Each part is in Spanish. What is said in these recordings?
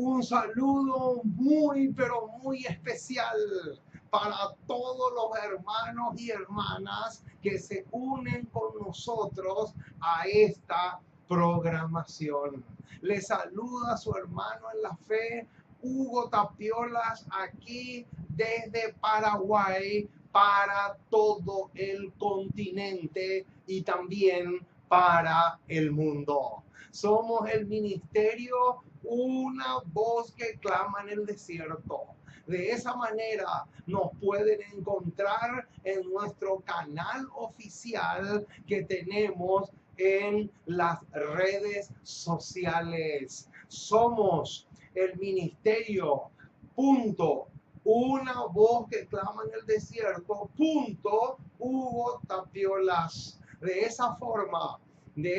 Un saludo muy, pero muy especial para todos los hermanos y hermanas que se unen con nosotros a esta programación. Les saluda su hermano en la fe, Hugo Tapiolas, aquí desde Paraguay para todo el continente y también para el mundo. Somos el ministerio Una Voz que Clama en el Desierto. De esa manera nos pueden encontrar en nuestro canal oficial que tenemos en las redes sociales. Somos el ministerio Una Voz que Clama en el Desierto Hugo Tapiolas. De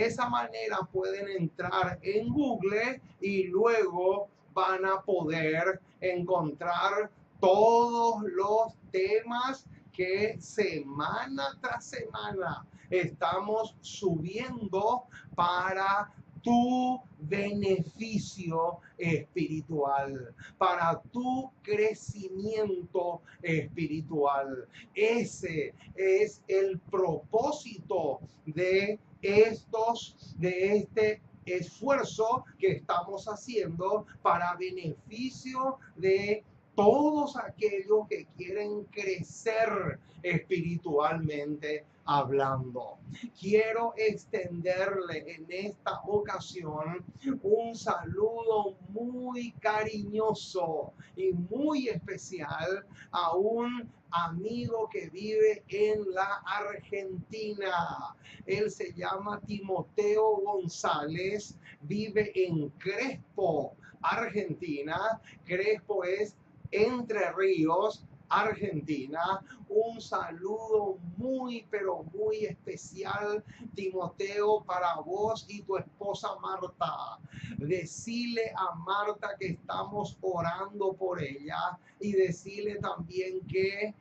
esa manera pueden entrar en Google y luego van a poder encontrar todos los temas que semana tras semana estamos subiendo para tu beneficio espiritual, para tu crecimiento espiritual. Ese es el propósito de este esfuerzo que estamos haciendo para beneficio de todos aquellos que quieren crecer espiritualmente hablando. Quiero extenderle en esta ocasión un saludo muy cariñoso y muy especial a un amigo que vive en la Argentina. Él se llama Timoteo González, vive en Crespo, Argentina. Crespo es Entre Ríos, Argentina. Un saludo muy, pero muy especial, Timoteo, para vos y tu esposa Marta. Decile a Marta que estamos orando por ella y decirle también que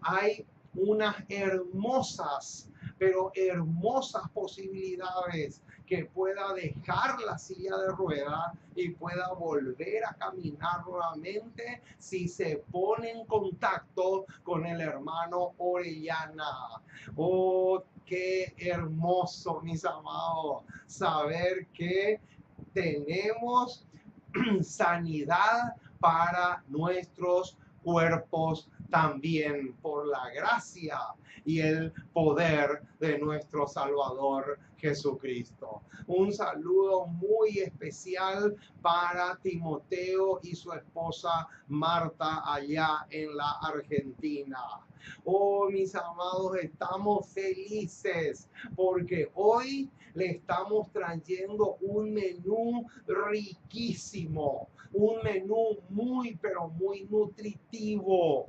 hay unas hermosas, pero hermosas posibilidades que pueda dejar la silla de ruedas y pueda volver a caminar nuevamente si se pone en contacto con el hermano Orellana. Oh, qué hermoso, mis amados, saber que tenemos sanidad para nuestros cuerpos también por la gracia y el poder de nuestro Salvador Jesucristo. Un saludo muy especial para Timoteo y su esposa Marta allá en la Argentina. Oh, mis amados, estamos felices porque hoy le estamos trayendo un menú riquísimo, un menú muy, pero muy nutritivo.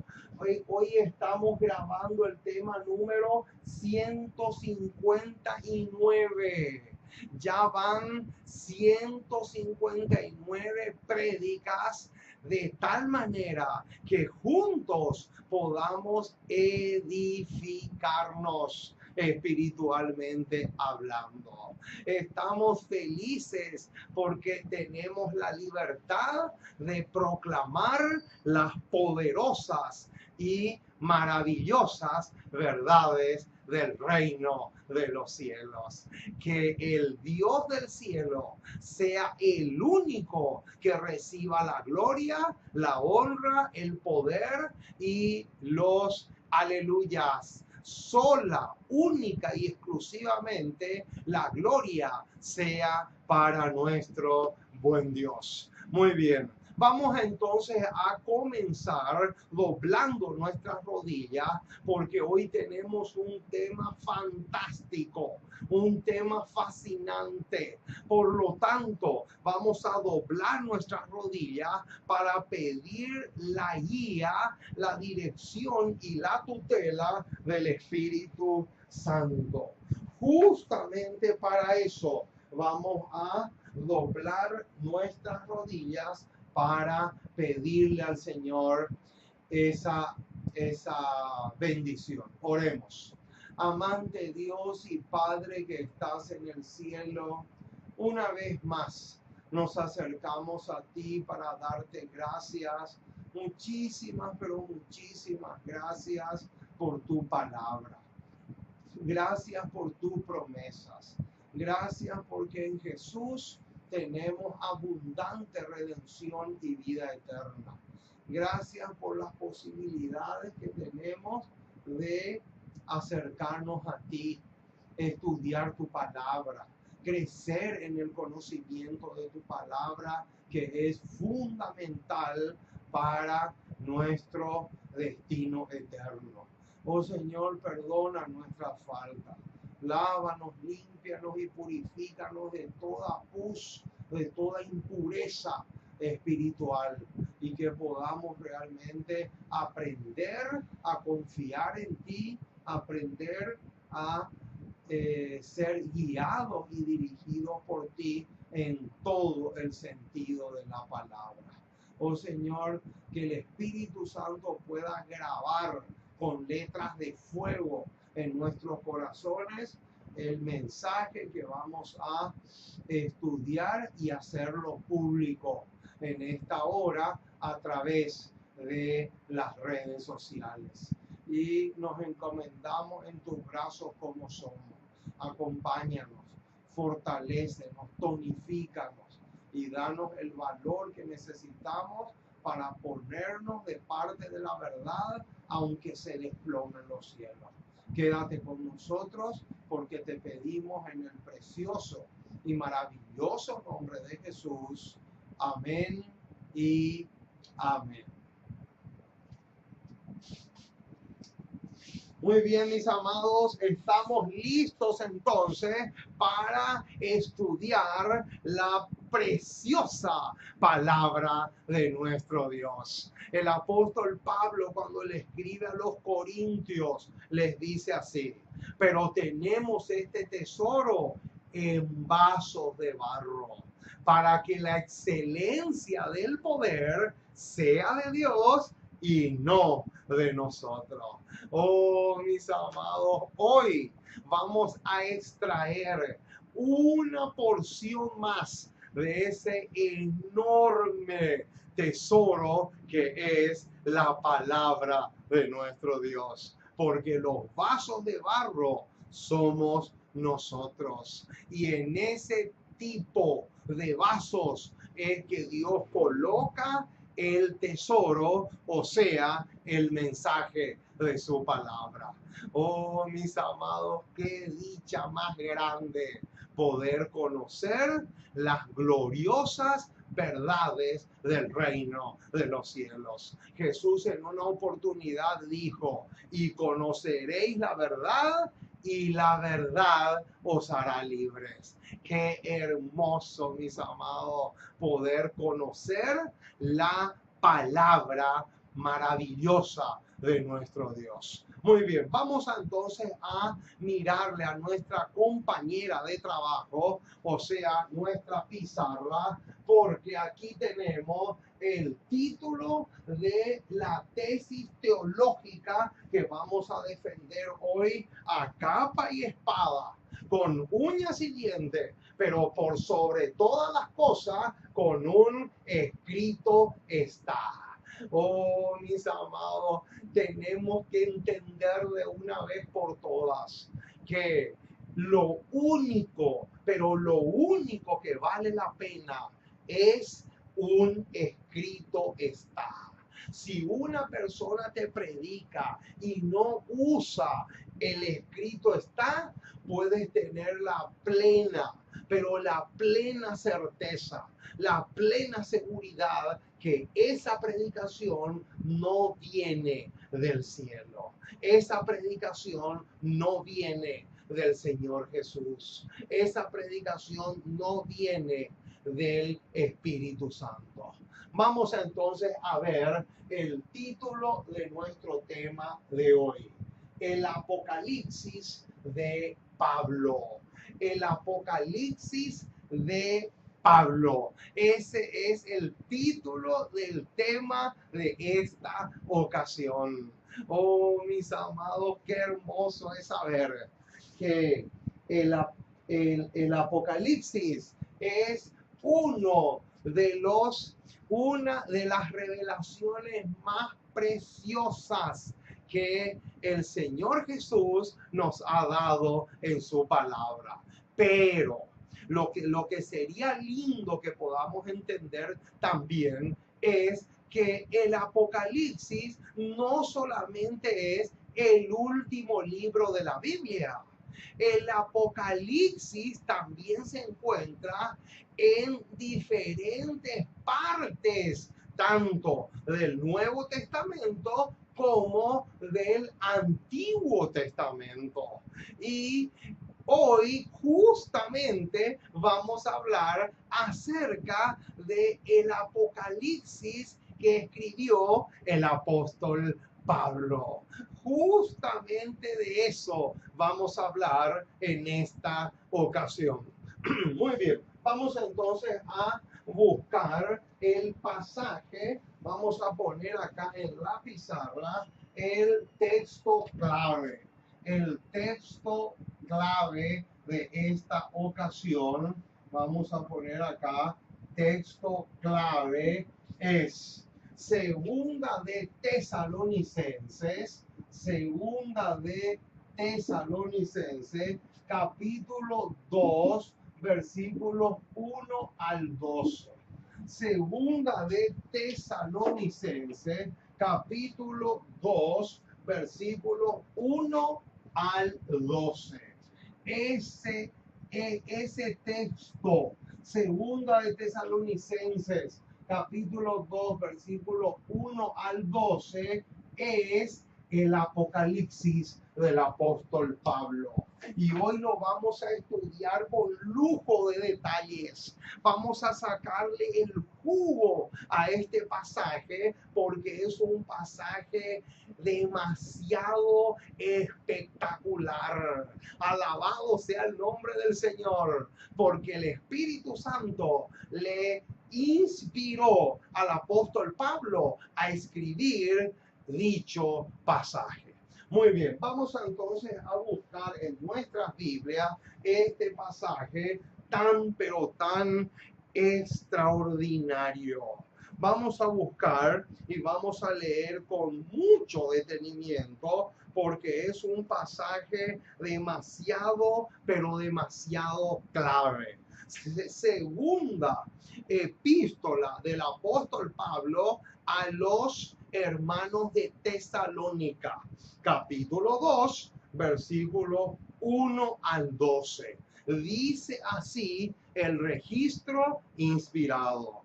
Hoy estamos grabando el tema número 159. Ya van 159 prédicas de tal manera que juntos podamos edificarnos espiritualmente hablando. Estamos felices porque tenemos la libertad de proclamar las poderosas y maravillosas verdades del reino de los cielos. Que el Dios del cielo sea el único que reciba la gloria, la honra, el poder y los aleluyas. Sola, única y exclusivamente la gloria sea para nuestro buen Dios. Muy bien. Vamos entonces a comenzar doblando nuestras rodillas porque hoy tenemos un tema fantástico, un tema fascinante. Por lo tanto, vamos a doblar nuestras rodillas para pedir la guía, la dirección y la tutela del Espíritu Santo. Justamente para eso vamos a doblar nuestras rodillas para pedirle al Señor esa bendición. Oremos. Amante Dios y Padre que estás en el cielo, una vez más nos acercamos a ti para darte gracias. Muchísimas, pero muchísimas gracias por tu palabra. Gracias por tus promesas. Gracias porque en Jesús tenemos abundante redención y vida eterna. Gracias por las posibilidades que tenemos de acercarnos a ti, estudiar tu palabra, crecer en el conocimiento de tu palabra, que es fundamental para nuestro destino eterno. Oh Señor, perdona nuestras faltas. Lávanos, límpianos y purifícanos de toda pus, de toda impureza espiritual, y que podamos realmente aprender a confiar en ti, aprender a ser guiados y dirigidos por ti en todo el sentido de la palabra. Oh Señor, que el Espíritu Santo pueda grabar con letras de fuego en nuestros corazones el mensaje que vamos a estudiar y hacerlo público en esta hora a través de las redes sociales. Y nos encomendamos en tus brazos como somos. Acompáñanos, fortalécenos, tonifícanos y danos el valor que necesitamos para ponernos de parte de la verdad, aunque se desplomen los cielos. Quédate con nosotros, porque te pedimos en el precioso y maravilloso nombre de Jesús. Amén y amén. Muy bien, mis amados, estamos listos entonces para estudiar la preciosa palabra de nuestro Dios. El apóstol Pablo, cuando le escribe a los corintios, les dice así: pero tenemos este tesoro en vasos de barro, para que la excelencia del poder sea de Dios y no de nosotros. Oh, mis amados, hoy vamos a extraer una porción más de ese enorme tesoro que es la palabra de nuestro Dios, porque los vasos de barro somos nosotros, y en ese tipo de vasos es que Dios coloca el tesoro, o sea, el mensaje de su palabra. Oh, mis amados, qué dicha más grande poder conocer las gloriosas verdades del reino de los cielos. Jesús en una oportunidad dijo: y conoceréis la verdad, y la verdad os hará libres. Qué hermoso, mis amados, poder conocer la palabra maravillosa de nuestro Dios. Muy bien, vamos entonces a mirarle a nuestra compañera de trabajo, o sea, nuestra pizarra, porque aquí tenemos el título de la tesis teológica que vamos a defender hoy a capa y espada, con uñas y dientes, pero por sobre todas las cosas, con un escrito está. Oh, mis amados, tenemos que entender de una vez por todas que lo único, pero lo único que vale la pena es un escrito está. Si una persona te predica y no usa el escrito está, puedes tener la plena, pero la plena certeza, la plena seguridad que esa predicación no viene del cielo. Esa predicación no viene del Señor Jesús. Esa predicación no viene del Espíritu Santo. Vamos entonces a ver el título de nuestro tema de hoy: el Apocalipsis de Pablo. El Apocalipsis de Pablo. Ese es el título del tema de esta ocasión. Oh, mis amados, qué hermoso es saber que el Apocalipsis es uno de los, una de las revelaciones más preciosas que el Señor Jesús nos ha dado en su palabra. Pero lo que sería lindo que podamos entender también es que el Apocalipsis no solamente es el último libro de la Biblia. El Apocalipsis también se encuentra en diferentes partes, tanto del Nuevo Testamento como del Antiguo Testamento. Y hoy justamente vamos a hablar acerca de el Apocalipsis que escribió el apóstol Pablo. Justamente de eso vamos a hablar en esta ocasión. Muy bien, vamos entonces a buscar el pasaje. Vamos a poner acá en la pizarra el texto clave. El texto clave de esta ocasión, vamos a poner acá, texto clave es Segunda de Tesalonicenses, capítulo 2, versículos 1 al 12. Segunda de Tesalonicenses, capítulo 2, versículos 1 al 12. Ese texto, Segunda de Tesalonicenses, capítulo 2, versículo 1 al 12, es el Apocalipsis del apóstol Pablo. Y hoy lo vamos a estudiar con lujo de detalles. Vamos a sacarle el jugo a este pasaje porque es un pasaje demasiado espectacular. Alabado sea el nombre del Señor, porque el Espíritu Santo le inspiró al apóstol Pablo a escribir dicho pasaje. Muy bien, vamos entonces a buscar en nuestras Biblias este pasaje tan, pero tan extraordinario. Vamos a buscar y vamos a leer con mucho detenimiento porque es un pasaje demasiado, pero demasiado clave. Segunda epístola del apóstol Pablo a los hermanos de Tesalónica, capítulo 2, versículo 1 al 12. Dice así el registro inspirado.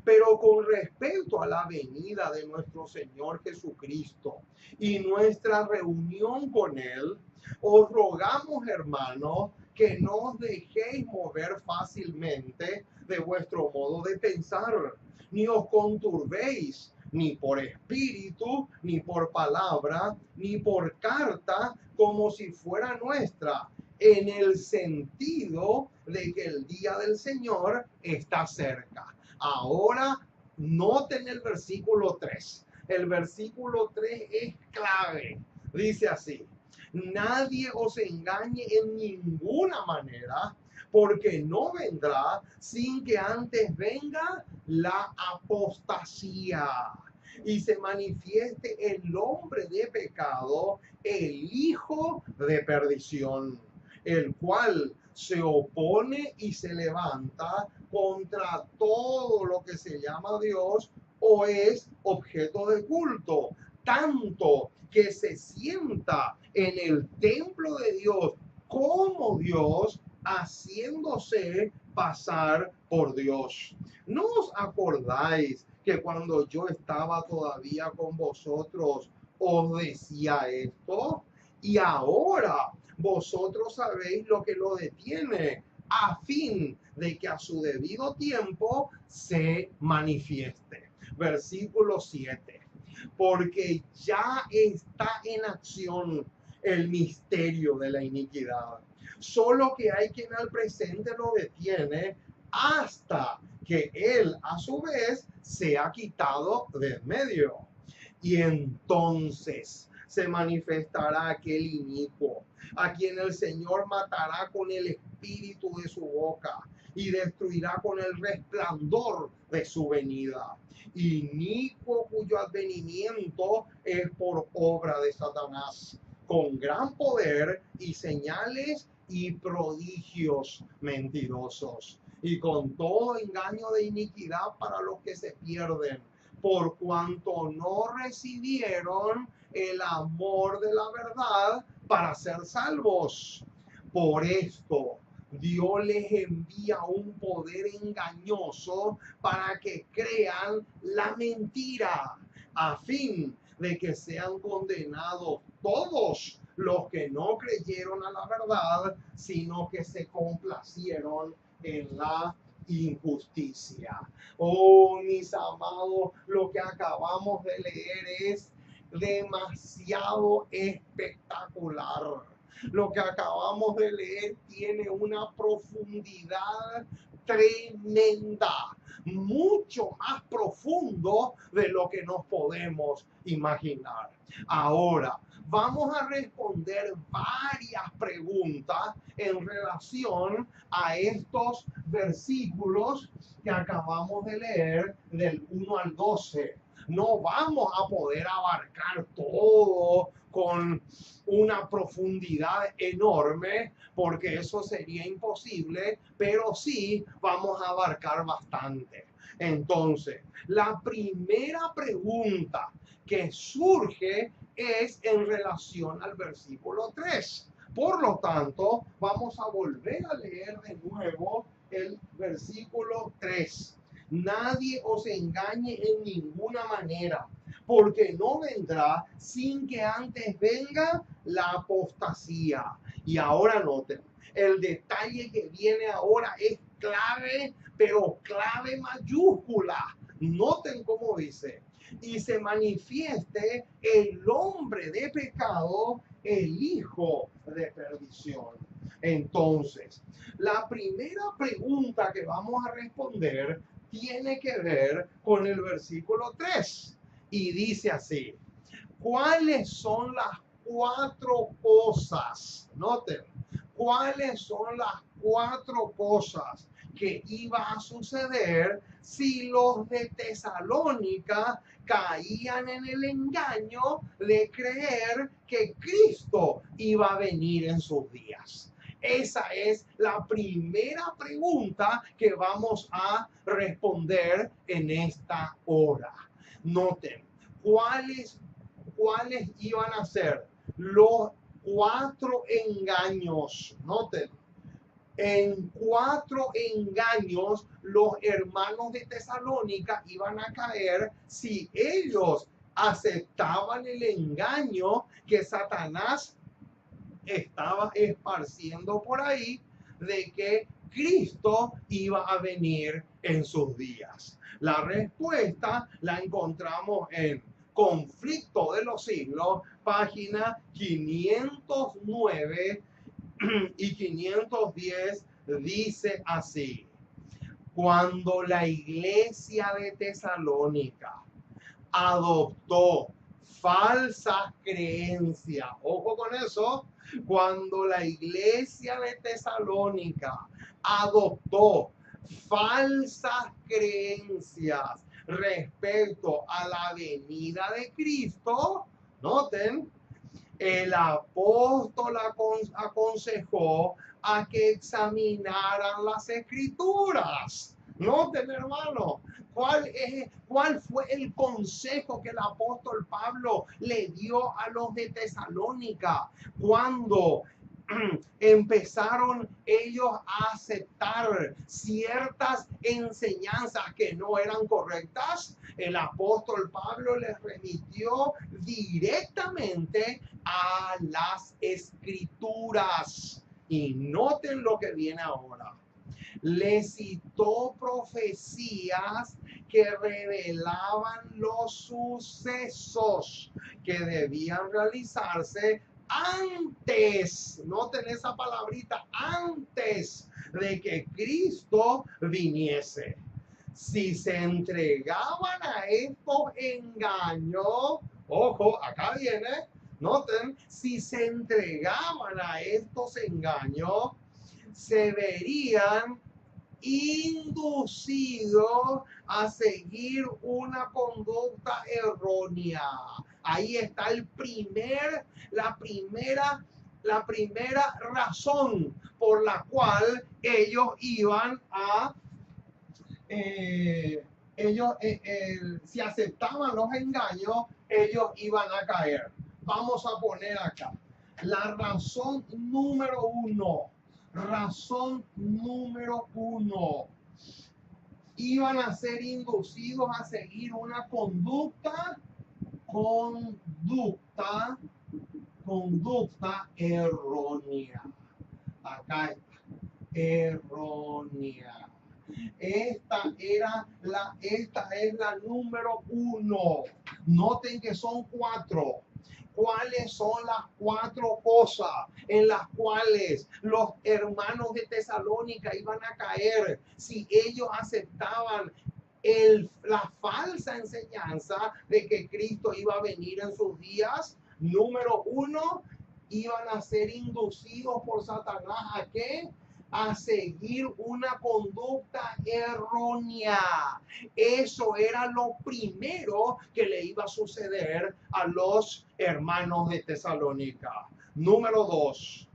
Pero con respecto a la venida de nuestro Señor Jesucristo y nuestra reunión con Él, os rogamos, hermanos, que no os dejéis mover fácilmente de vuestro modo de pensar, ni os conturbéis, ni por espíritu, ni por palabra, ni por carta, como si fuera nuestra, en el sentido de que el día del Señor está cerca. Ahora, noten el versículo 3. El versículo 3 es clave. Dice así: nadie os engañe en ninguna manera, porque no vendrá sin que antes venga la apostasía y se manifieste el hombre de pecado, el hijo de perdición, el cual se opone y se levanta contra todo lo que se llama Dios o es objeto de culto, tanto que se sienta en el templo de Dios como Dios, haciéndose pasar por Dios. ¿No os acordáis que cuando yo estaba todavía con vosotros os decía esto? Y ahora vosotros sabéis lo que lo detiene, a fin de que a su debido tiempo se manifieste. Versículo 7. Porque ya está en acción el misterio de la iniquidad. Solo que hay quien al presente lo detiene hasta que él a su vez sea quitado de en medio. Y entonces se manifestará aquel inicuo, a quien el Señor matará con el espíritu de su boca y destruirá con el resplandor de su venida. Inicuo cuyo advenimiento es por obra de Satanás, con gran poder y señales y prodigios mentirosos, y con todo engaño de iniquidad para los que se pierden, por cuanto no recibieron el amor de la verdad para ser salvos. Por esto, Dios les envía un poder engañoso para que crean la mentira, a fin de que sean condenados todos los que no creyeron a la verdad, sino que se complacieron en la injusticia. Oh, mis amados, lo que acabamos de leer es demasiado espectacular. Lo que acabamos de leer tiene una profundidad tremenda, mucho más profundo de lo que nos podemos imaginar. Ahora, vamos a responder varias preguntas en relación a estos versículos que acabamos de leer del 1 al 12. No vamos a poder abarcar todo con una profundidad enorme, porque eso sería imposible, pero sí vamos a abarcar bastante. Entonces, la primera pregunta que surge es en relación al versículo 3. Por lo tanto, vamos a volver a leer de nuevo el versículo 3. Nadie os engañe en ninguna manera, porque no vendrá sin que antes venga la apostasía. Y ahora noten, el detalle que viene ahora es clave, pero clave mayúscula. Noten cómo dice: y se manifieste el hombre de pecado, el hijo de perdición. Entonces, la primera pregunta que vamos a responder tiene que ver con el versículo 3 y dice así: ¿cuáles son las cuatro cosas? Noten, ¿cuáles son las cuatro cosas que iba a suceder si los de Tesalónica caían en el engaño de creer que Cristo iba a venir en sus días? Esa es la primera pregunta que vamos a responder en esta hora. Noten, ¿cuáles iban a ser los cuatro engaños? Noten, en cuatro engaños los hermanos de Tesalónica iban a caer si ellos aceptaban el engaño que Satanás estaba esparciendo por ahí de que Cristo iba a venir en sus días. La respuesta la encontramos en Conflicto de los Siglos, página 509 y 510, dice así: cuando la iglesia de Tesalónica adoptó falsas creencias, ojo con eso, cuando la iglesia de Tesalónica adoptó falsas creencias respecto a la venida de Cristo, noten, el apóstol aconsejó a que examinaran las escrituras. Noten, hermano, ¿cuál fue el consejo que el apóstol Pablo le dio a los de Tesalónica cuando empezaron ellos a aceptar ciertas enseñanzas que no eran correctas? El apóstol Pablo les remitió directamente a las escrituras. Y noten lo que viene ahora. Le citó profecías que revelaban los sucesos que debían realizarse antes, noten esa palabrita, antes de que Cristo viniese. Si se entregaban a estos engaños, ojo, acá viene, noten, si se entregaban a estos engaños, se verían inducidos a seguir una conducta errónea. Ahí está la primera razón por la cual ellos iban a si aceptaban los engaños, ellos iban a caer. Vamos a poner acá la razón número uno. Iban a ser inducidos a seguir una conducta errónea. Acá está, errónea. Esta es la número uno. Noten que son 4. ¿Cuáles son las 4 cosas en las cuales los hermanos de Tesalónica iban a caer si ellos aceptaban la falsa enseñanza de que Cristo iba a venir en sus días? Número 1, iban a ser inducidos por Satanás ¿a qué? A seguir una conducta errónea. Eso era lo primero que le iba a suceder a los hermanos de Tesalónica. Número 2,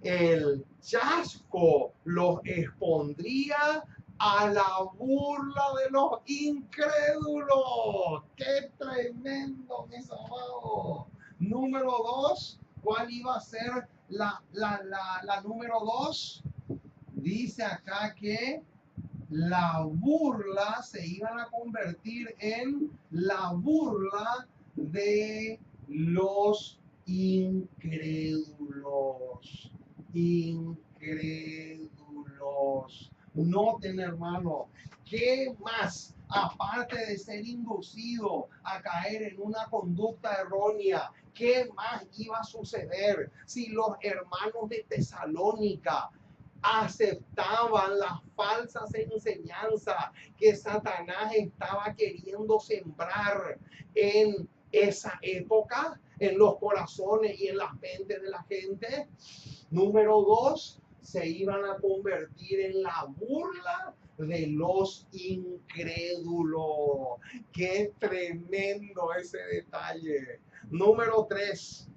el chasco los expondría a la burla de los incrédulos. ¡Qué tremendo, mis amados! Número 2, ¿cuál iba a ser la número 2? Dice acá que la burla se iban a convertir en la burla de los incrédulos. Noten, hermano, ¿qué más? Aparte de ser inducido a caer en una conducta errónea, ¿qué más iba a suceder si los hermanos de Tesalónica aceptaban las falsas enseñanzas que Satanás estaba queriendo sembrar en esa época, en los corazones y en las mentes de la gente? Número 2, se iban a convertir en la burla de los incrédulos. ¡Qué tremendo ese detalle! Número 3,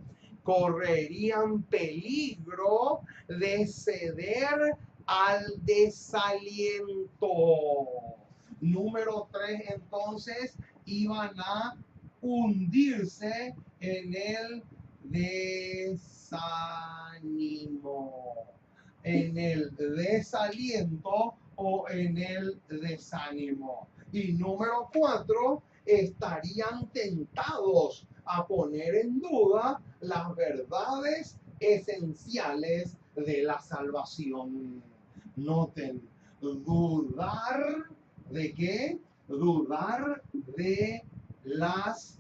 correrían peligro de ceder al desaliento. Número 3, entonces, iban a hundirse en el desánimo, en el desaliento o en el desánimo. Y número 4, estarían tentados a poner en duda las verdades esenciales de la salvación. Noten, dudar de qué? Dudar de las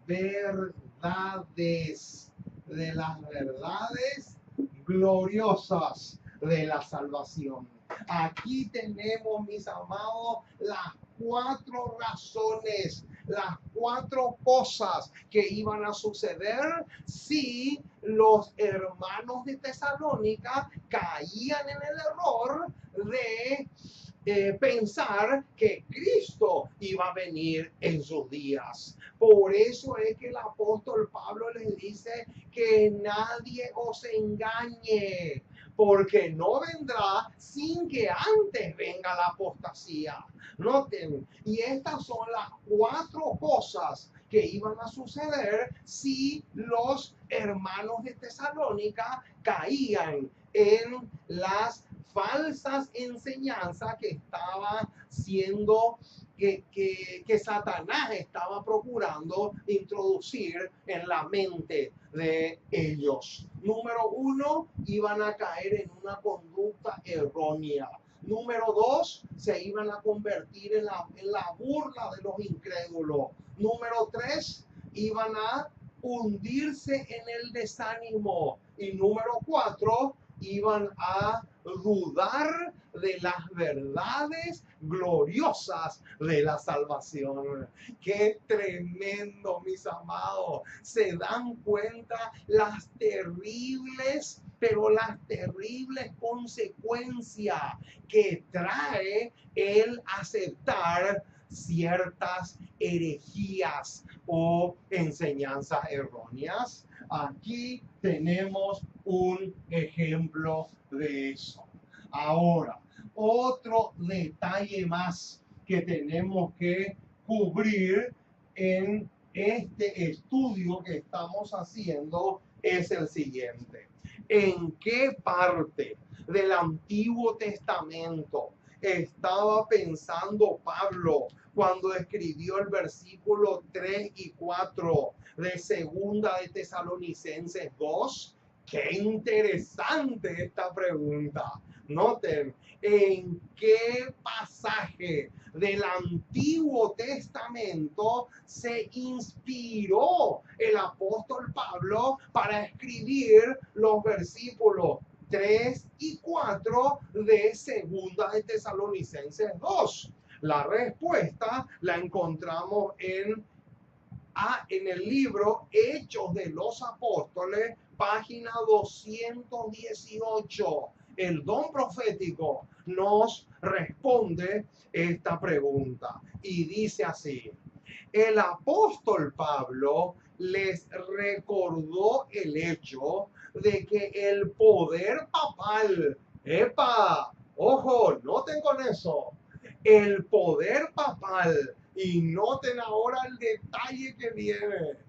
verdades, gloriosas de la salvación. Aquí tenemos, mis amados, las 4 razones, las 4 cosas que iban a suceder si los hermanos de Tesalónica caían en el error de pensar que Cristo iba a venir en sus días. Por eso es que el apóstol Pablo les dice que nadie os engañe, porque no vendrá sin que antes venga la apostasía. Noten, y estas son las 4 cosas que iban a suceder si los hermanos de Tesalónica caían en las falsas enseñanzas que estaba siendo, que Satanás estaba procurando introducir en la mente de ellos. Número 1, iban a caer en una conducta errónea. Número 2, se iban a convertir en la burla de los incrédulos. Número 3, iban a hundirse en el desánimo. Y número 4, iban a dudar de las verdades gloriosas de la salvación. ¡Qué tremendo, mis amados! Se dan cuenta las terribles, pero las terribles consecuencias que trae el aceptar ciertas herejías o enseñanzas erróneas. Aquí tenemos un ejemplo de eso. Ahora, otro detalle más que tenemos que cubrir en este estudio que estamos haciendo es el siguiente. ¿En qué parte del Antiguo Testamento estaba pensando Pablo cuando escribió el versículo 3 y 4 de Segunda de Tesalonicenses 2? Qué interesante esta pregunta. Noten, ¿en qué pasaje del Antiguo Testamento se inspiró el apóstol Pablo para escribir los versículos 3 y 4 de Segunda de Tesalonicenses 2? La respuesta la encontramos en el libro Hechos de los Apóstoles, página 218. El don profético nos responde esta pregunta y dice así: el apóstol Pablo les recordó el hecho de que el poder papal, ojo, noten con eso, el poder papal, y noten ahora el detalle que viene,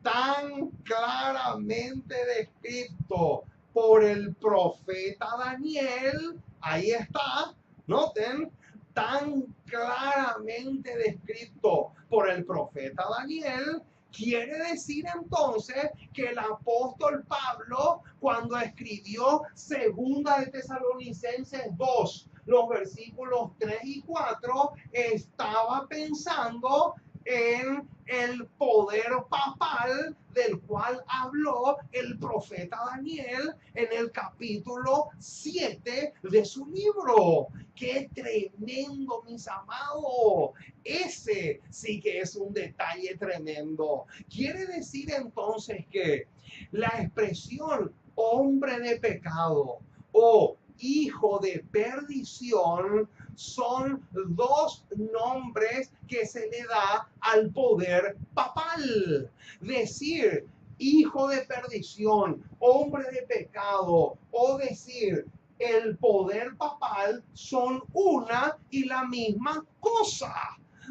tan claramente descrito por el profeta Daniel, ahí está, noten, tan claramente descrito por el profeta Daniel, quiere decir entonces que el apóstol Pablo, cuando escribió Segunda de Tesalonicenses 2, los versículos 3 y 4, estaba pensando en el poder papal del cual habló el profeta Daniel en el capítulo 7 de su libro. ¡Qué tremendo, mis amados! Ese sí que es un detalle tremendo. Quiere decir entonces que la expresión hombre de pecado o hijo de perdición son dos nombres que se le da al poder papal. Decir hijo de perdición, hombre de pecado, o decir el poder papal son una y la misma cosa.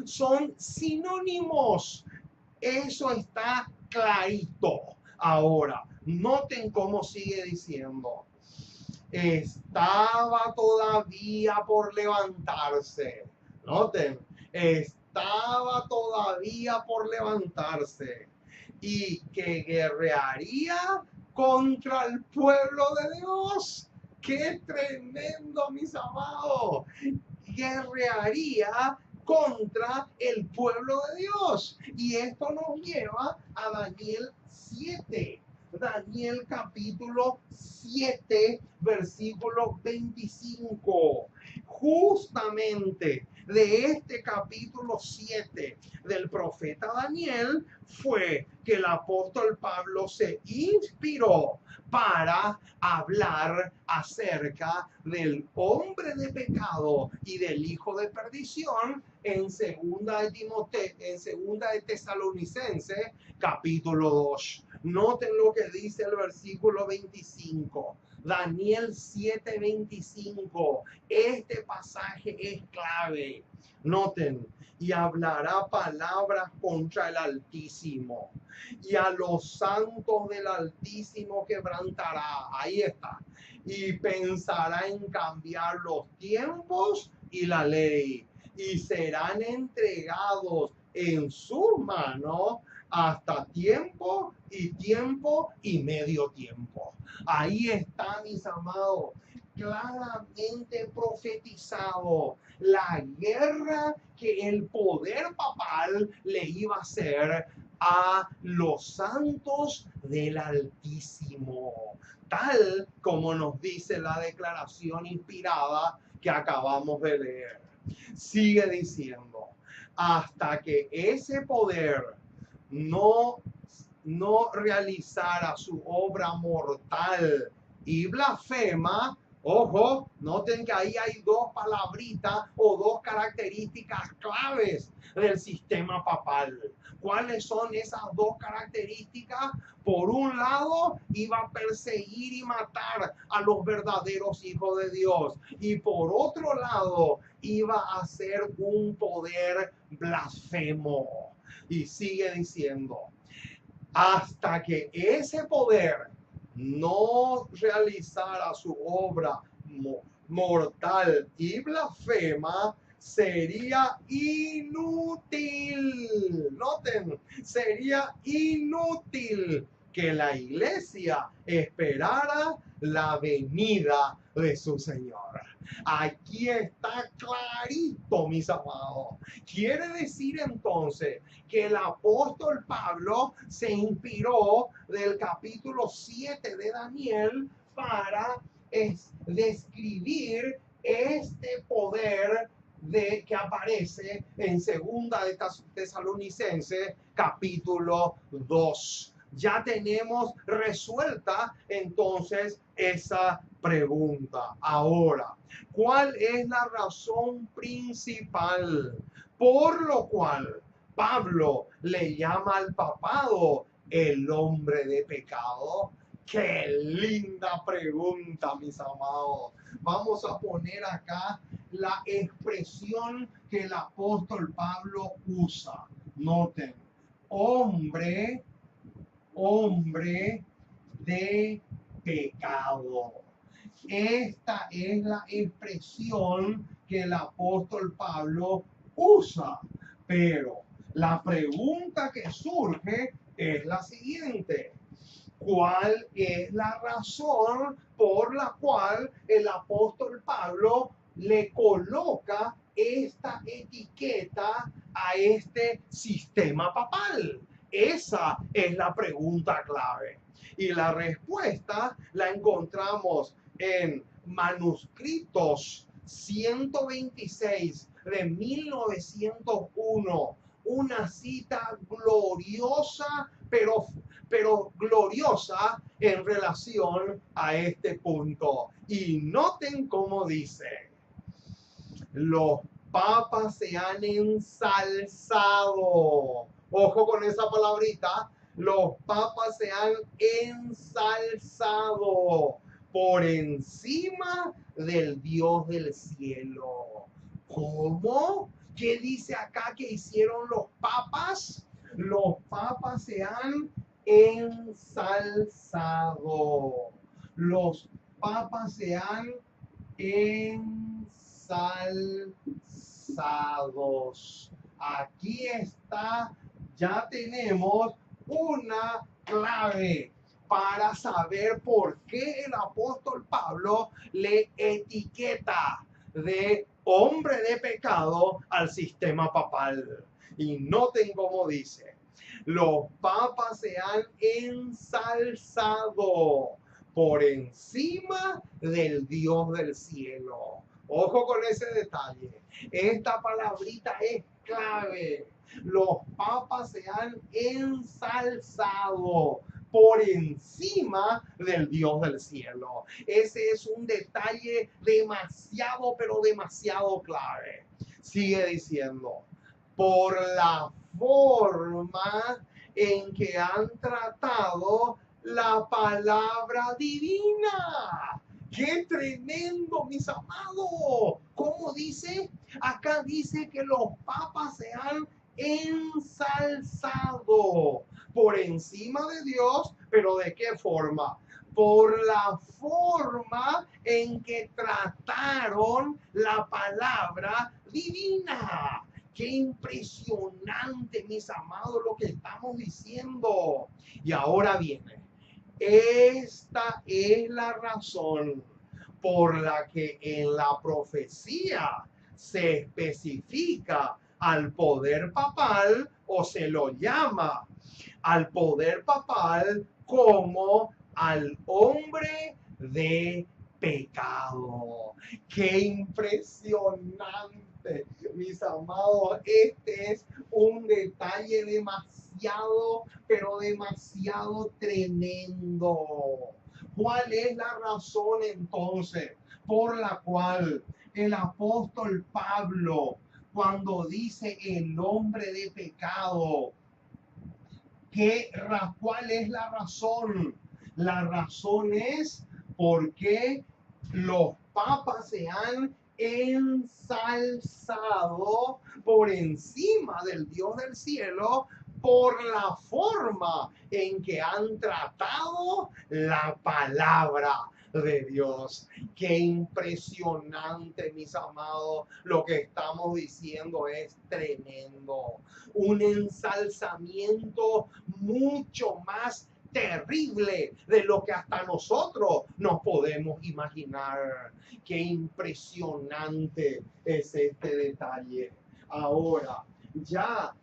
Son sinónimos. Eso está clarito. Ahora, noten cómo sigue diciendo. Estaba todavía por levantarse. Noten, estaba todavía por levantarse y que guerrearía contra el pueblo de Dios. ¡Qué tremendo, mis amados! Guerrearía contra el pueblo de Dios. Y esto nos lleva a Daniel 7. Daniel capítulo 7, versículo 25. Justamente de este capítulo 7 del profeta Daniel fue que el apóstol Pablo se inspiró para hablar acerca del hombre de pecado y del hijo de perdición en segunda de Tesalonicenses capítulo 2. Noten lo que dice el versículo 25. Daniel 7:25. Este pasaje es clave. Noten, y hablará palabras contra el Altísimo, y a los santos del Altísimo quebrantará. Ahí está. Y pensará en cambiar los tiempos y la ley, y serán entregados en sus manos hasta tiempo y medio tiempo. Ahí está, mis amados, claramente profetizado la guerra que el poder papal le iba a hacer a los santos del Altísimo, tal como nos dice la declaración inspirada que acabamos de leer. Sigue diciendo, hasta que ese poder no realizara su obra mortal y blasfema. Ojo, noten que ahí hay dos palabritas o dos características claves del sistema papal. ¿Cuáles son esas dos características? Por un lado, iba a perseguir y matar a los verdaderos hijos de Dios. Y por otro lado, iba a ser un poder blasfemo. Y sigue diciendo, hasta que ese poder no realizara su obra mortal y blasfema, sería inútil. Noten, sería inútil que la iglesia esperara la venida de su Señor. Aquí está clarito, mis amados. Quiere decir entonces que el apóstol Pablo se inspiró del capítulo 7 de Daniel para describir este poder que aparece en segunda de Tesalonicenses capítulo 2. Ya tenemos resuelta entonces esa pregunta. Ahora, ¿cuál es la razón principal por lo cual Pablo le llama al papado el hombre de pecado? Qué linda pregunta, mis amados. Vamos a poner acá la expresión que el apóstol Pablo usa. Noten, hombre de pecado. Esta es la expresión que el apóstol Pablo usa. Pero la pregunta que surge es la siguiente. ¿Cuál es la razón por la cual el apóstol Pablo le coloca esta etiqueta a este sistema papal? Esa es la pregunta clave. Y la respuesta la encontramos en manuscritos 126 de 1901. Una cita gloriosa, pero gloriosa en relación a este punto. Y noten cómo dice: los papas se han ensalzado. Ojo con esa palabrita. Los papas se han ensalzado por encima del Dios del cielo. ¿Cómo? ¿Qué dice acá que hicieron los papas? Los papas se han ensalzado. Los papas se han ensalzados. Aquí está, ya tenemos una clave para saber por qué el apóstol Pablo le etiqueta de hombre de pecado al sistema papal. Y noten cómo dice: los papas se han ensalzado por encima del Dios del cielo. Ojo con ese detalle. Esta palabrita es clave. Los papas se han ensalzado por encima del Dios del cielo. Ese es un detalle demasiado, pero demasiado clave. Sigue diciendo: por la forma en que han tratado la palabra divina. ¡Qué tremendo, mis amados! ¿Cómo dice? Acá dice que los papas se han ensalzado por encima de Dios, pero ¿de qué forma? Por la forma en que trataron la palabra divina. Qué impresionante, mis amados, lo que estamos diciendo. Y ahora viene. Esta es la razón por la que en la profecía se especifica al poder papal, o se lo llama al poder papal como al hombre de pecado. ¡Qué impresionante, mis amados! Este es un detalle demasiado, pero demasiado tremendo. ¿Cuál es la razón entonces por la cual el apóstol Pablo, cuando dice el hombre de pecado, cuál es la razón? La razón es porque los papas se han ensalzado por encima del Dios del cielo por la forma en que han tratado la palabra de Dios. Qué impresionante, mis amados. Lo que estamos diciendo es tremendo. Un ensalzamiento mucho más terrible de lo que hasta nosotros nos podemos imaginar. Qué impresionante es este detalle. Ahora, ya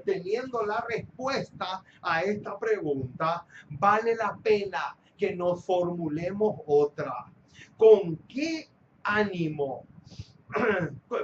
teniendo la respuesta a esta pregunta, vale la pena que nos formulemos otra. ¿Con qué ánimo?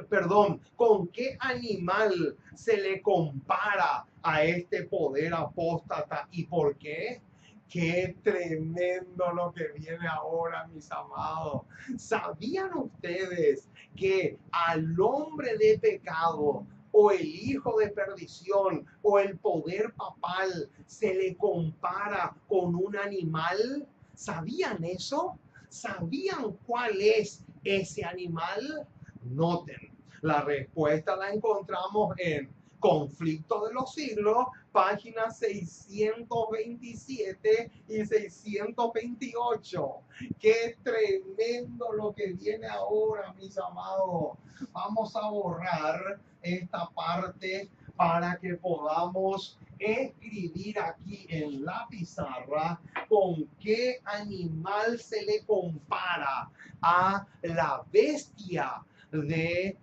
Perdón, ¿con qué animal se le compara a este poder apóstata y por qué? Qué tremendo lo que viene ahora, mis amados. ¿Sabían ustedes que al hombre de pecado o el hijo de perdición o el poder papal se le compara con un animal? ¿Sabían eso? ¿Sabían cuál es ese animal? Noten, la respuesta la encontramos en Conflicto de los Siglos, páginas 627 y 628. Qué tremendo lo que viene ahora, mis amados. Vamos a borrar esta parte para que podamos escribir aquí en la pizarra con qué animal se le compara a la bestia de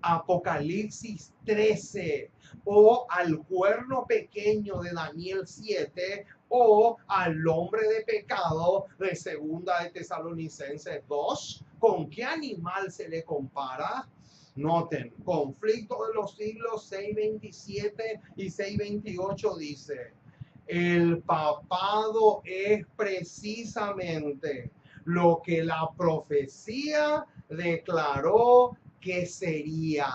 Apocalipsis 13 o al cuerno pequeño de Daniel 7 o al hombre de pecado de segunda de Tesalonicenses 2. ¿Con qué animal se le compara? Noten, Conflicto de los Siglos 627 y 628 dice: el papado es precisamente lo que la profecía declaró que sería.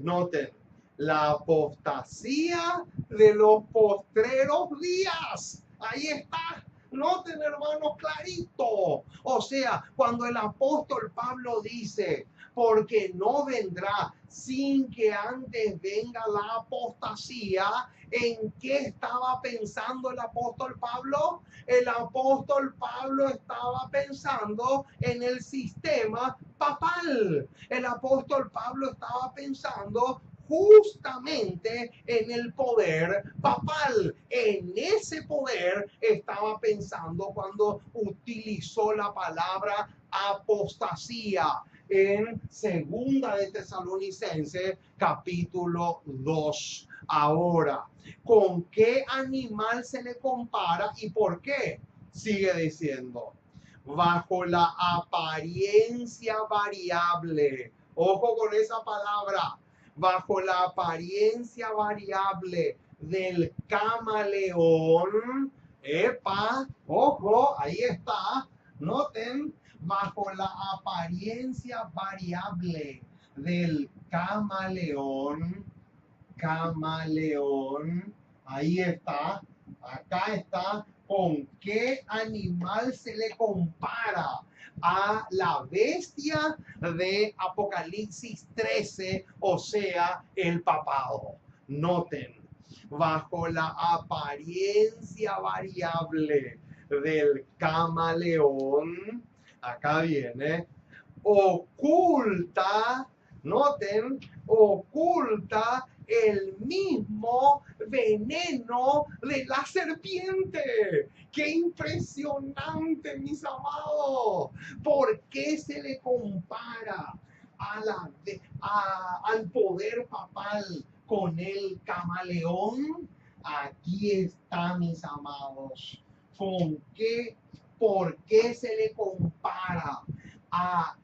Noten, la apostasía de los postreros días. Ahí está. Noten, hermanos, clarito. O sea, cuando el apóstol Pablo dice, porque no vendrá sin que antes venga la apostasía, ¿en qué estaba pensando el apóstol Pablo? El apóstol Pablo estaba pensando en el sistema papal. El apóstol Pablo estaba pensando justamente en el poder papal. En ese poder estaba pensando cuando utilizó la palabra apostasía en segunda de Tesalonicenses capítulo 2. Ahora, ¿con qué animal se le compara y por qué? Sigue diciendo, bajo la apariencia variable. Ojo con esa palabra, bajo la apariencia variable del camaleón. Epa, ojo, ahí está. Noten, bajo la apariencia variable del camaleón, ahí está, acá está. ¿Con qué animal se le compara a la bestia de Apocalipsis 13, o sea, el papado? Noten, bajo la apariencia variable del camaleón, acá viene, oculta, noten, oculta el mismo veneno de la serpiente. ¡Qué impresionante, mis amados! ¿Por qué se le compara al poder papal con el camaleón? Aquí está, mis amados. ¿Con qué ¿Por qué se le compara a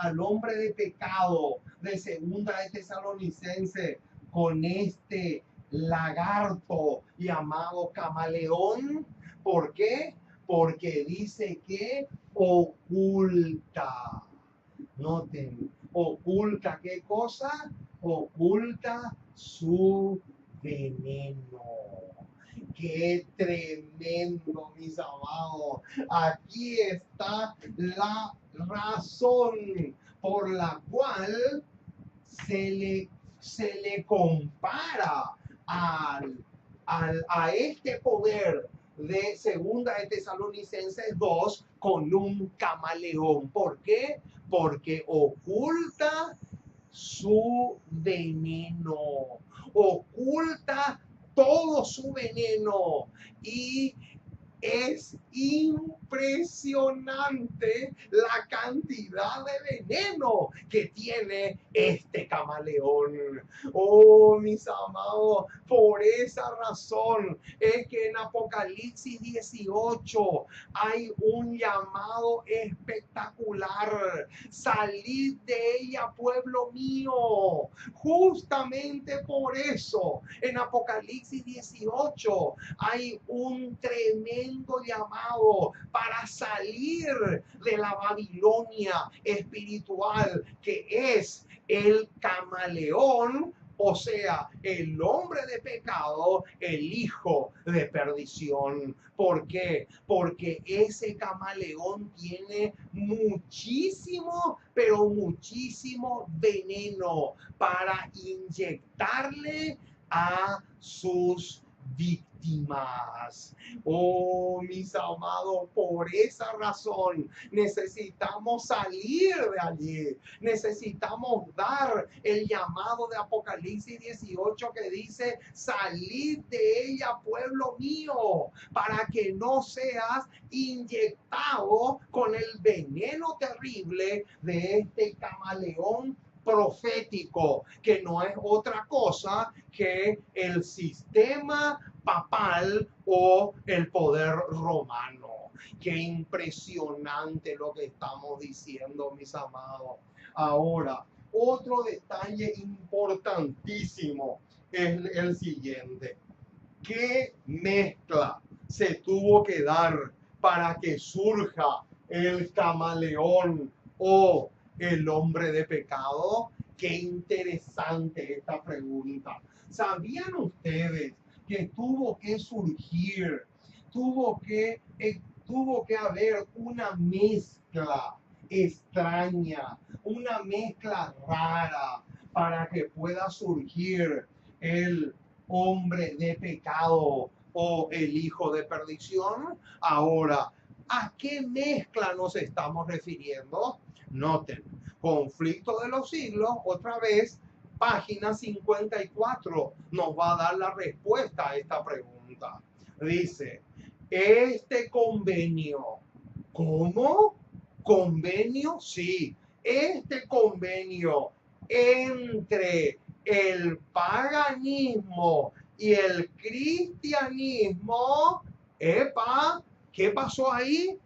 al hombre de pecado de segunda de Tesalonicense con este lagarto llamado camaleón? ¿Por qué? Porque dice que oculta. Noten, oculta ¿qué cosa? Oculta su veneno. Qué tremendo, mis amados. Aquí está la razón por la cual se le compara a este poder de segunda de Tesalonicenses 2 con un camaleón. ¿Por qué? Porque oculta su veneno, oculta todo su veneno y es impresionante la cantidad de veneno que tiene este camaleón. Oh, mis amados, por esa razón es que en Apocalipsis 18 hay un llamado espectacular. Salid de ella, pueblo mío. Justamente por eso en Apocalipsis 18 hay un tremendo llamado para salir de la Babilonia espiritual que es el camaleón, o sea, el hombre de pecado, el hijo de perdición. ¿Por qué? Porque ese camaleón tiene muchísimo, pero muchísimo veneno para inyectarle a sus víctimas. Oh, mis amados, por esa razón necesitamos salir de allí. Necesitamos dar el llamado de Apocalipsis 18 que dice: salid de ella, pueblo mío, para que no seas inyectado con el veneno terrible de este camaleón profético, que no es otra cosa que el sistema papal o el poder romano. Qué impresionante lo que estamos diciendo, mis amados. Ahora, otro detalle importantísimo es el siguiente. ¿Qué mezcla se tuvo que dar para que surja el camaleón o el hombre de pecado? Qué interesante esta pregunta. ¿Sabían ustedes que tuvo que surgir, tuvo que haber una mezcla extraña, una mezcla rara para que pueda surgir el hombre de pecado o el hijo de perdición? Ahora, ¿a qué mezcla nos estamos refiriendo? Noten, Conflicto de los Siglos, otra vez, página 54, nos va a dar la respuesta a esta pregunta. Dice, este convenio, ¿cómo? ¿Convenio? Sí, este convenio entre el paganismo y el cristianismo, ¡epa! ¿Qué pasó ahí?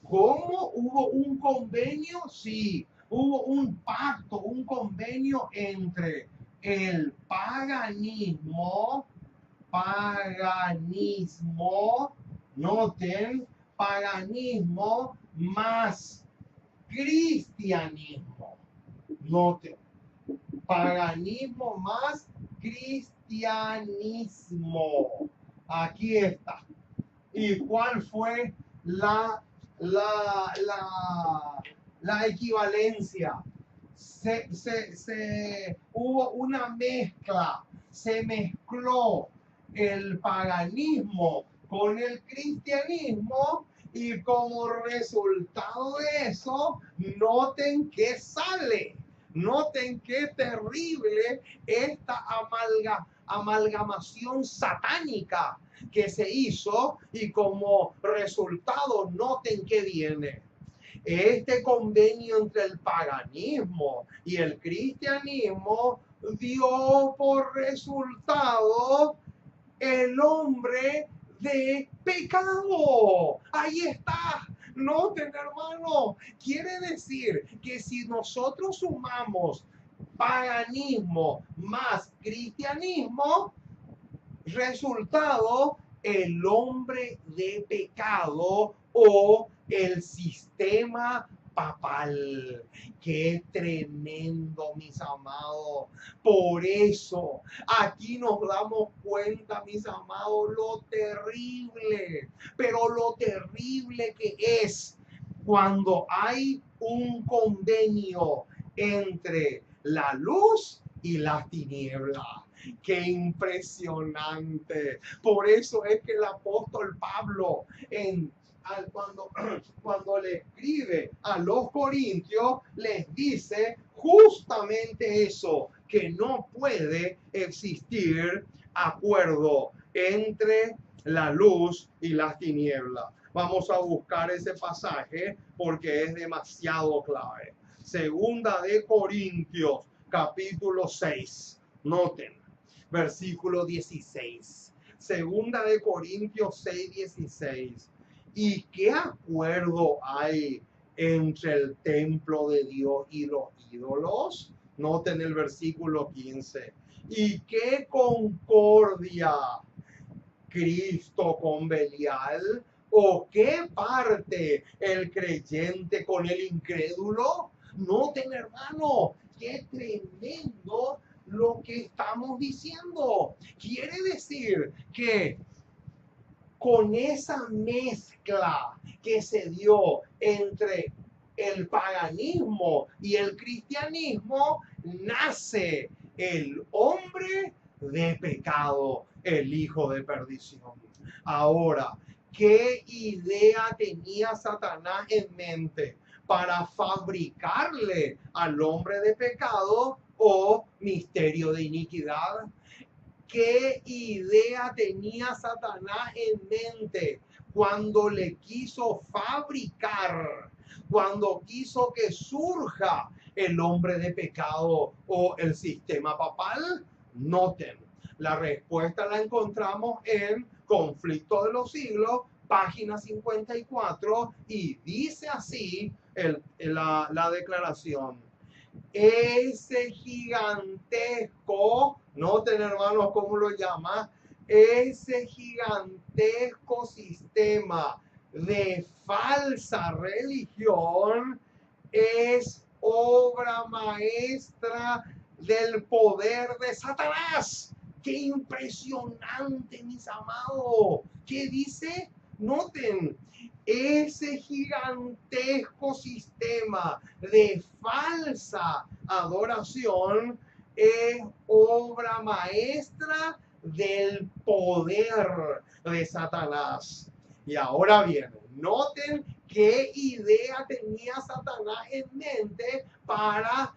¿Cómo? ¿Hubo un convenio? Sí, hubo un pacto, un convenio entre el paganismo, noten, paganismo más cristianismo, noten, paganismo más cristianismo. Aquí está. ¿Y cuál fue la equivalencia? Hubo una mezcla, se mezcló el paganismo con el cristianismo y como resultado de eso, noten qué sale. Noten qué terrible esta amalgamación satánica que se hizo, y como resultado noten qué viene. Este convenio entre el paganismo y el cristianismo dio por resultado el hombre de pecado. Ahí está. Noten, hermano, quiere decir que si nosotros sumamos paganismo más cristianismo, resultado, el hombre de pecado o el sistema papal. Qué tremendo, mis amados. Por eso aquí nos damos cuenta, mis amados, lo terrible, pero lo terrible que es cuando hay un convenio entre la luz y las tinieblas. Qué impresionante. Por eso es que el apóstol Pablo cuando le escribe a los corintios, les dice justamente eso, que no puede existir acuerdo entre la luz y las tinieblas. Vamos a buscar ese pasaje porque es demasiado clave. Segunda de Corintios, capítulo 6. Noten, versículo 16. Segunda de Corintios 6, 16. ¿Y qué acuerdo hay entre el templo de Dios y los ídolos? Noten el versículo 15. ¿Y qué concordia Cristo con Belial? ¿O qué parte el creyente con el incrédulo? Noten, hermano, qué tremendo lo que estamos diciendo. Quiere decir que con esa mezcla que se dio entre el paganismo y el cristianismo, nace el hombre de pecado, el hijo de perdición. Ahora, ¿qué idea tenía Satanás en mente para fabricarle al hombre de pecado o misterio de iniquidad? ¿Qué idea tenía Satanás en mente cuando le quiso fabricar, cuando quiso que surja el hombre de pecado o el sistema papal? Noten, la respuesta la encontramos en Conflicto de los Siglos, página 54, y dice así la declaración. Ese gigantesco, noten, hermanos, cómo lo llama, ese gigantesco sistema de falsa religión es obra maestra del poder de Satanás. ¡Qué impresionante, mis amados! ¿Qué dice? Noten, ese gigantesco sistema de falsa adoración es obra maestra del poder de Satanás. Y ahora bien, noten qué idea tenía Satanás en mente para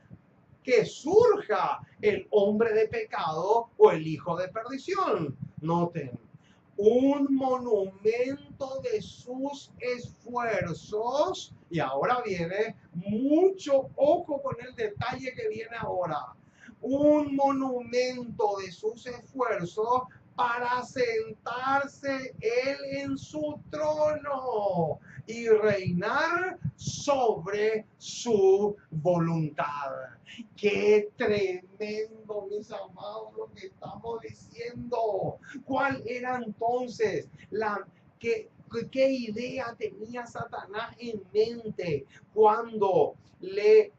que surja el hombre de pecado o el hijo de perdición. Noten, un monumento de sus esfuerzos. Y ahora viene mucho ojo con el detalle que viene ahora. Un monumento de sus esfuerzos para sentarse él en su trono y reinar sobre su voluntad. Qué tremendo, mis amados, lo que estamos diciendo. ¿Cuál era entonces qué idea tenía Satanás en mente cuando le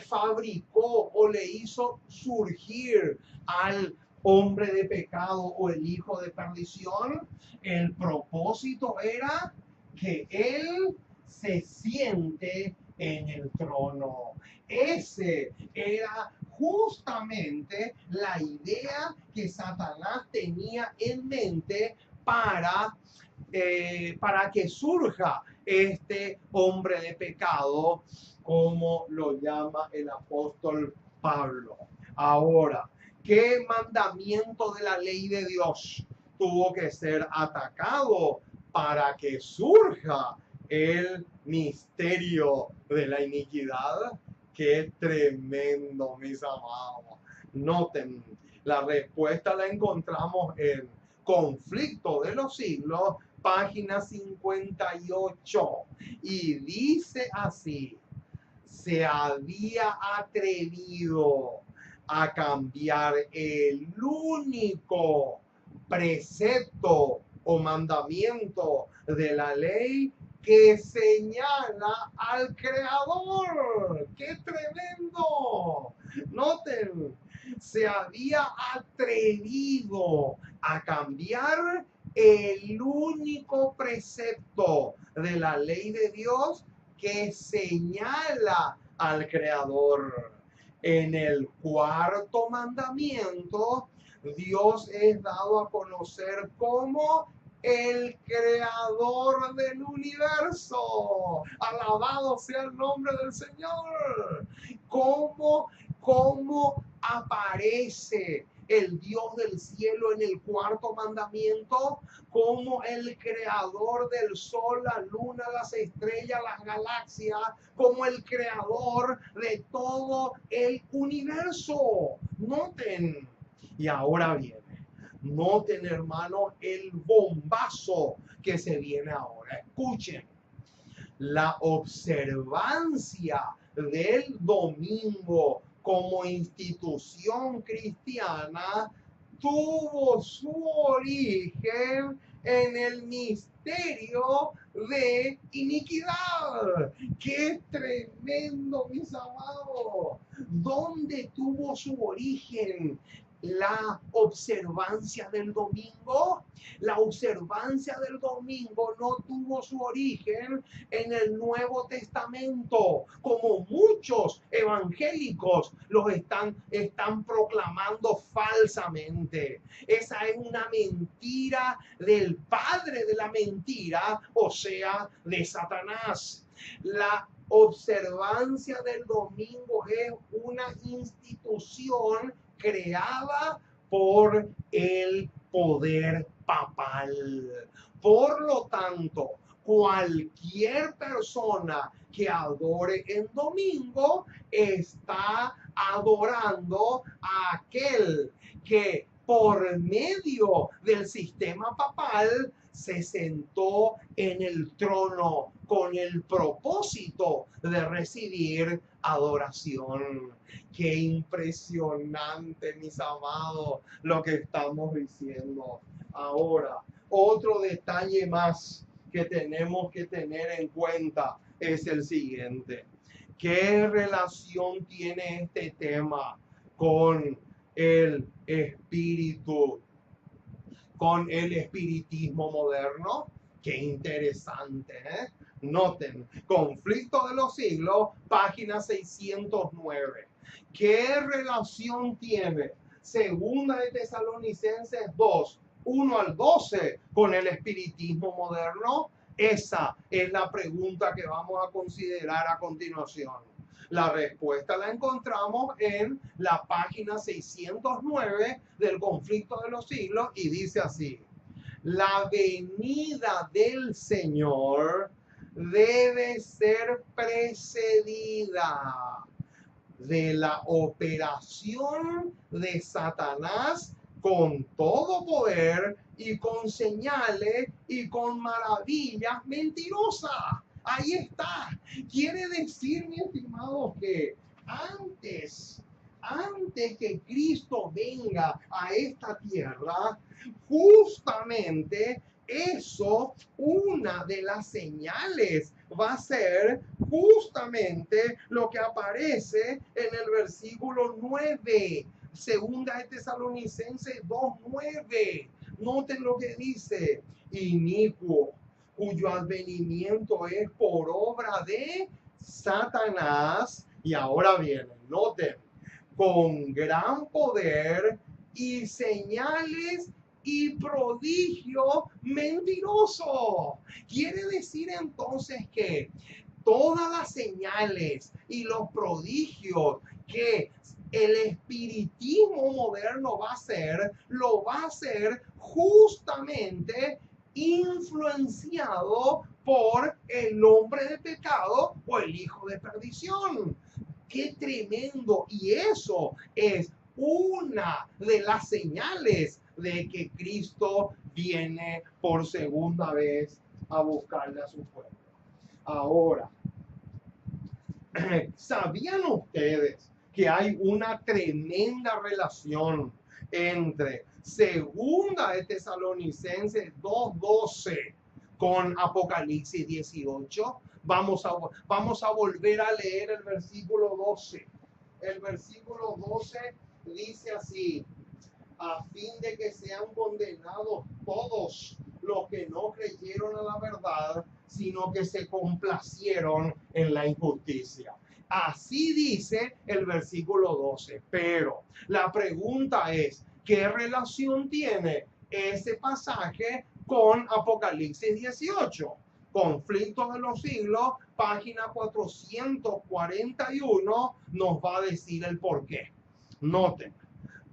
fabricó o le hizo surgir al hombre de pecado o el hijo de perdición? El propósito era que él se siente en el trono. Ese era justamente la idea que Satanás tenía en mente para que surja este hombre de pecado, como lo llama el apóstol Pablo. Ahora, ¿qué mandamiento de la ley de Dios tuvo que ser atacado para que surja el misterio de la iniquidad? Qué tremendo, mis amados. Noten, la respuesta la encontramos en Conflicto de los Siglos, página 58. Y dice así: se había atrevido a cambiar el único precepto o mandamiento de la ley que señala al Creador. ¡Qué tremendo! Noten, se había atrevido a cambiar el único precepto de la ley de Dios que señala al Creador. En el cuarto mandamiento, Dios es dado a conocer como el creador del universo. Alabado sea el nombre del Señor. ¿Cómo aparece el Dios del cielo en el cuarto mandamiento? Como el creador del sol, la luna, las estrellas, las galaxias, como el creador de todo el universo. Noten. Y ahora viene. Noten, hermano, el bombazo que se viene ahora. Escuchen. La observancia del domingo como institución cristiana tuvo su origen en el misterio de iniquidad. ¡Qué tremendo, mis amados! ¿Dónde tuvo su origen la observancia del domingo? La observancia del domingo no tuvo su origen en el Nuevo Testamento, como muchos evangélicos los están proclamando falsamente. Esa es una mentira del padre de la mentira, o sea, de Satanás. La observancia del domingo es una institución creada por el poder papal. Por lo tanto, cualquier persona que adore en domingo está adorando a aquel que por medio del sistema papal se sentó en el trono con el propósito de recibir adoración. Qué impresionante, mis amados, lo que estamos diciendo. Ahora, otro detalle más que tenemos que tener en cuenta es el siguiente. ¿Qué relación tiene este tema con el espíritu, con el espiritismo moderno? Qué interesante, ¿eh? Noten, Conflicto de los Siglos, página 609. ¿Qué relación tiene Segunda de Tesalonicenses 2, 1 al 12 con el espiritismo moderno? Esa es la pregunta que vamos a considerar a continuación. La respuesta la encontramos en la página 609 del Conflicto de los Siglos y dice así: la venida del Señor debe ser precedida de la operación de Satanás con todo poder y con señales y con maravillas mentirosas. Ahí está. Quiere decir, mi estimado, que antes que Cristo venga a esta tierra, justamente eso, una de las señales va a ser justamente lo que aparece en el versículo 9, Segunda de Tesalonicenses 2:9. Noten lo que dice: inicuo, cuyo advenimiento es por obra de Satanás. Y ahora viene, noten, con gran poder y señales y prodigio mentiroso. Quiere decir entonces que todas las señales y los prodigios que el espiritismo moderno va a hacer, lo va a hacer justamente influenciado por el hombre de pecado o el hijo de perdición. ¡Qué tremendo! Y eso es una de las señales de que Cristo viene por segunda vez a buscarle a su pueblo. Ahora, ¿sabían ustedes que hay una tremenda relación entre Segunda de Tesalonicenses 2:12 con Apocalipsis 18? Vamos a volver a leer el versículo 12. El versículo 12 dice así: a fin de que sean condenados todos los que no creyeron a la verdad, sino que se complacieron en la injusticia. Así dice el versículo 12. Pero la pregunta es, ¿qué relación tiene ese pasaje con Apocalipsis 18? Conflictos de los siglos, página 441, nos va a decir el porqué. Noten: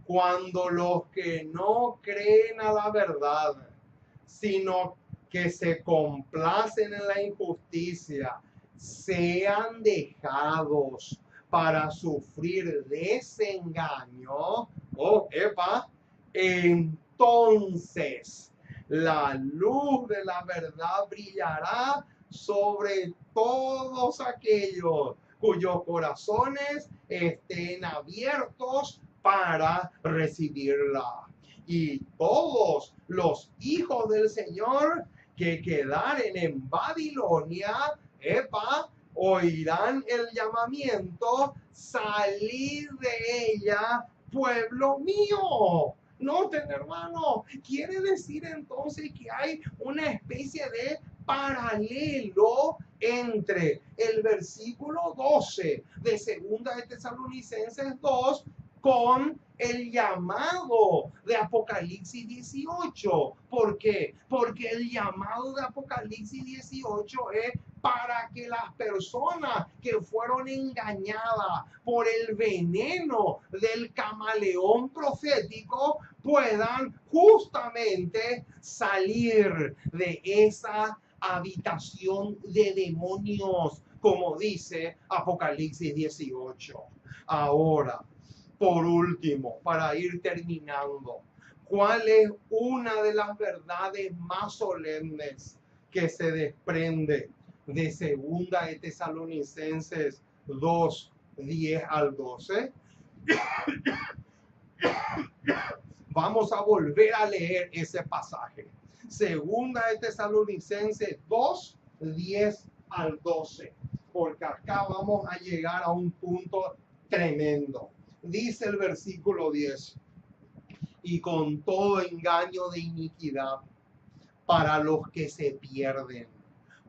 cuando los que no creen a la verdad, sino que se complacen en la injusticia, sean dejados para sufrir desengaño, entonces la luz de la verdad brillará sobre todos aquellos cuyos corazones estén abiertos para recibirla. Y todos los hijos del Señor que quedaren en Babilonia, oirán el llamamiento: salid de ella, pueblo mío. Noten, hermano, quiere decir entonces que hay una especie de paralelo entre el versículo 12 de Segunda de Tesalonicenses 2 con el llamado de Apocalipsis 18. ¿Por qué? Porque el llamado de Apocalipsis 18 es para que las personas que fueron engañadas por el veneno del camaleón profético puedan justamente salir de esa habitación de demonios, como dice Apocalipsis 18. Ahora, por último, para ir terminando, ¿cuál es una de las verdades más solemnes que se desprende de Segunda de Tesalonicenses 2:10-12? Vamos a volver a leer ese pasaje. Segunda de Tesalonicenses 2:10-12, porque acá vamos a llegar a un punto tremendo. Dice el versículo 10: y con todo engaño de iniquidad para los que se pierden,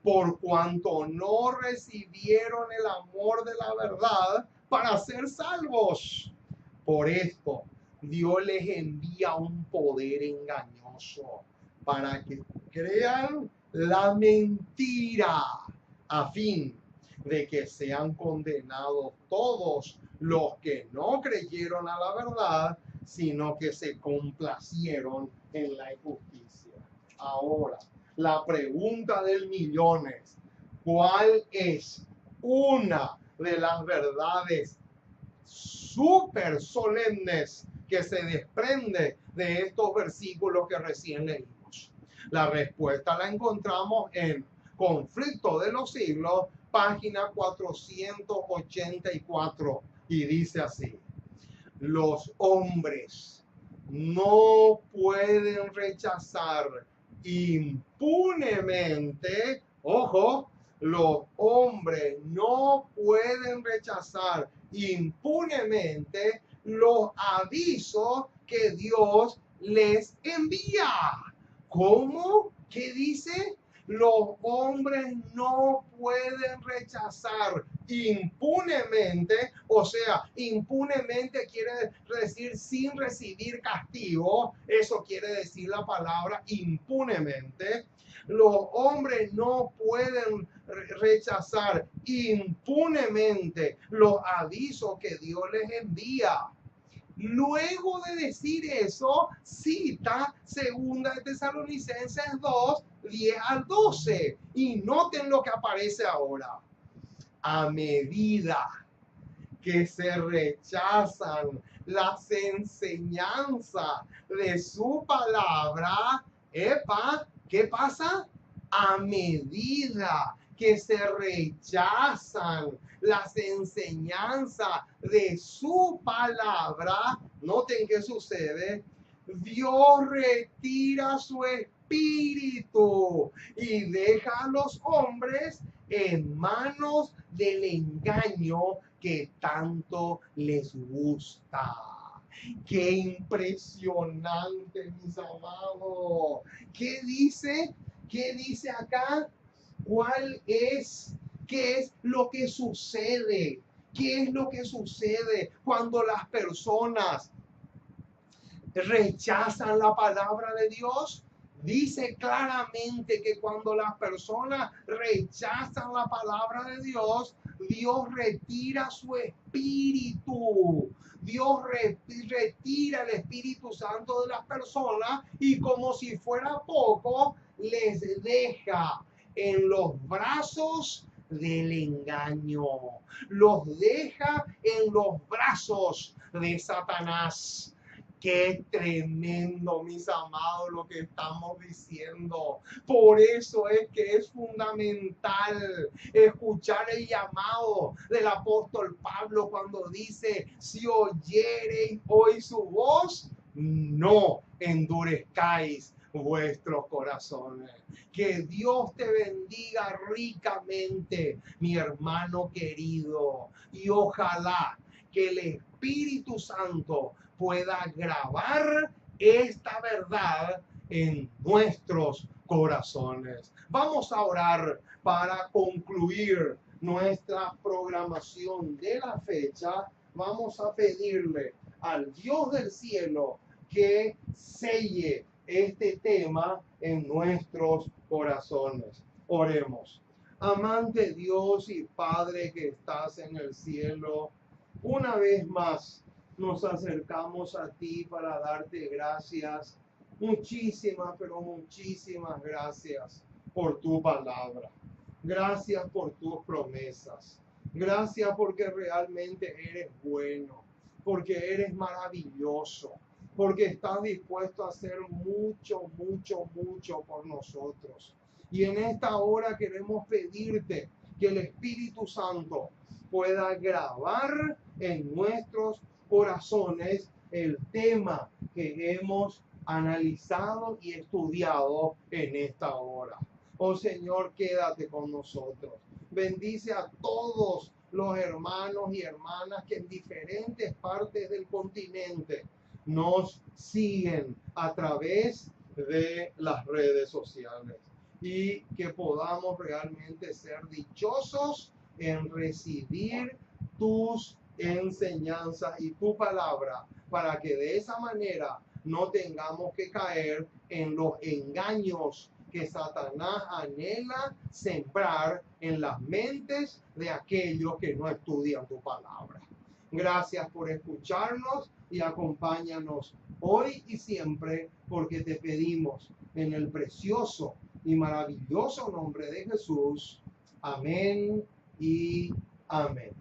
por cuanto no recibieron el amor de la verdad para ser salvos. Por esto Dios les envía un poder engañoso para que crean la mentira, a fin de que sean condenados todos los que no creyeron a la verdad, sino que se complacieron en la injusticia. Ahora, la pregunta del millón es: ¿cuál es una de las verdades súper solemnes que se desprende de estos versículos que recién leímos? La respuesta la encontramos en Conflicto de los Siglos, página 484, y dice así: los hombres no pueden rechazar impunemente, ojo, los hombres no pueden rechazar impunemente los avisos que Dios les envía. ¿Cómo? ¿Qué dice? Los hombres no pueden rechazar impunemente, o sea, impunemente quiere decir sin recibir castigo, eso quiere decir la palabra impunemente. Los hombres no pueden rechazar impunemente los avisos que Dios les envía. Luego de decir eso, cita Segunda de Tesalonicenses 2:10-12. Y noten lo que aparece ahora: a medida que se rechazan las enseñanzas de su palabra, epa, ¿qué pasa? A medida que se rechazan las enseñanzas de su palabra, noten qué sucede. Dios retira su espíritu y deja a los hombres en manos del engaño que tanto les gusta. Qué impresionante, mis amados. ¿Qué dice? ¿Qué dice acá? ¿Qué es lo que sucede? ¿Qué es lo que sucede cuando las personas rechazan la palabra de Dios? Dice claramente que cuando las personas rechazan la palabra de Dios, Dios retira su espíritu. Dios retira el Espíritu Santo de las personas y como si fuera poco, les deja en los brazos del engaño. Los deja en los brazos de Satanás. Qué tremendo, mis amados, lo que estamos diciendo. Por eso es que es fundamental escuchar el llamado del apóstol Pablo cuando dice: si oyereis hoy su voz, no endurezcáis vuestros corazones. Que Dios te bendiga ricamente, mi hermano querido, y ojalá que el Espíritu Santo pueda grabar esta verdad en nuestros corazones. Vamos a orar para concluir nuestra programación de la fecha. Vamos a pedirle al Dios del cielo que selle este tema en nuestros corazones. Oremos. Amante Dios y Padre que estás en el cielo, una vez más nos acercamos a ti para darte gracias. Muchísimas, pero muchísimas gracias por tu palabra. Gracias por tus promesas. Gracias porque realmente eres bueno, porque eres maravilloso, porque estás dispuesto a hacer mucho, mucho, mucho por nosotros. Y en esta hora queremos pedirte que el Espíritu Santo pueda grabar en nuestros corazones el tema que hemos analizado y estudiado en esta hora. Oh Señor, quédate con nosotros. Bendice a todos los hermanos y hermanas que en diferentes partes del continente nos siguen a través de las redes sociales y que podamos realmente ser dichosos en recibir tus enseñanzas y tu palabra, para que de esa manera no tengamos que caer en los engaños que Satanás anhela sembrar en las mentes de aquellos que no estudian tu palabra. Gracias por escucharnos y acompáñanos hoy y siempre, porque te pedimos en el precioso y maravilloso nombre de Jesús. Amén y amén.